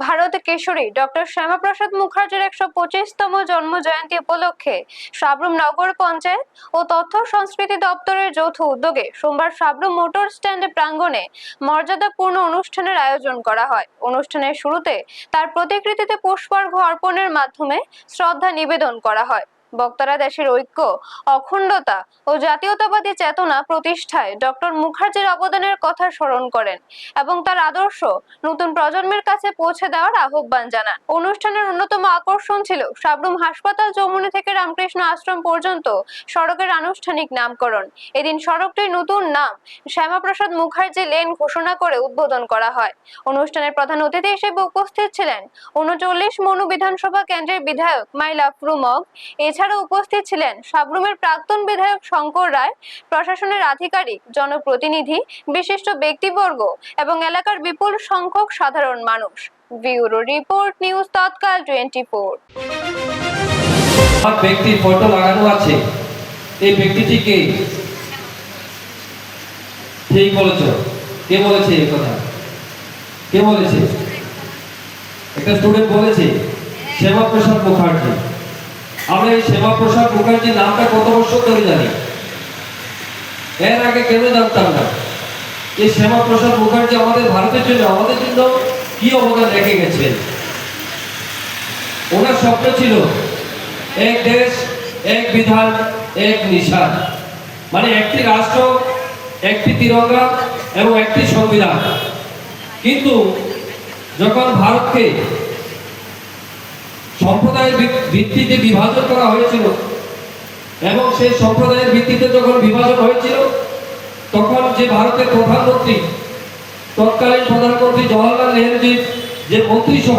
Bharat Keshari doctor Shyamaprasad মুখার্জির 125তম জন্ম জয়ন্তী উপলক্ষে সাবরুম নগর পঞ্চায়েত ও তথ্য সংস্কৃতি দপ্তরের যৌথ উদ্যোগে সোমবার সাবরুম মোটর স্ট্যান্ড প্রাঙ্গণে মর্যাদাপূর্ণ অনুষ্ঠানের আয়োজন করা হয়। অনুষ্ঠানের শুরুতে তার প্রতিকৃতিতে পুষ্পার্ঘ্য অর্পণের মাধ্যমে শ্রদ্ধা নিবেদন করা হয়। বক্তারা দেশের ঐক্য, অখণ্ডতা ও জাতীয়তাবাদী চেতনা প্রতিষ্ঠায় ডক্টর মুখার্জির অবদানের কথা স্মরণ করেন এবং তার আদর্শ নতুন প্রজন্মের কাছে পৌঁছে দেওয়ার আহ্বান জানান। অনুষ্ঠানের অন্যতম আকর্ষণ ছিল সাবরুম হাসপাতাল চৌমুহনী থেকে রামকৃষ্ণ আশ্রম পর্যন্ত সড়কের আনুষ্ঠানিক নামকরণ। এদিন সড়কটির নতুন নাম শ্যামাপ্রসাদ মুখার্জি লেন ঘোষণা করে উদ্বোধন করা হয়। অনুষ্ঠানের প্রধান অতিথি হিসেবে উপস্থিত ছিলেন 39 মনু বিধানসভা কেন্দ্রের বিধায়ক মাইলা ফ্রুমগ। এছাড়া উপস্থিত ছিলেন সাবরুমের প্রাক্তন বিধায়ক শঙ্কর রায়, প্রশাসনের আধিকারিক, জনপ্রতিনিধি, বিশিষ্ট ব্যক্তিবর্গ এবং এলাকার বিপুল সংখ্যক সাধারণ মানুষ। ব্যুরো রিপোর্ট, নিউজ তৎকাল 24। ব্যক্তির ফটো লাগানো আছে, এই ব্যক্তিটি কে? ঠিক বলেছো। কে বলেছে এই কথা? কে বলেছে? একটা স্টুডেন্ট বলেছে, শ্যামাপ্রসাদ মুখার্জি। আমরা এই শ্যামাপ্রসাদ মুখার্জির নামটা কত বছর ধরে জানি, এর আগে কেন জানতাম না? এই শ্যামাপ্রসাদ মুখার্জি আমাদের ভারতের জন্য, আমাদের জন্য কি অবদান রেখে গেছেন। ওনার স্বপ্ন ছিল এক দেশ, এক বিধান, এক নিশান, মানে একটি রাষ্ট্র, একটি তিরঙ্গা এবং একটি সংবিধান। কিন্তু যখন ভারতকে সম্প্রদায়ের ভিত্তিতে বিভাজন করা হয়েছিল এবং সেই সম্প্রদায়ের ভিত্তিতে যখন বিভাজন হয়েছিল, তখন যে ভারতের প্রধানমন্ত্রী, তৎকালীন প্রধানমন্ত্রী জওহরলাল নেহরুজির যে মন্ত্রিসভা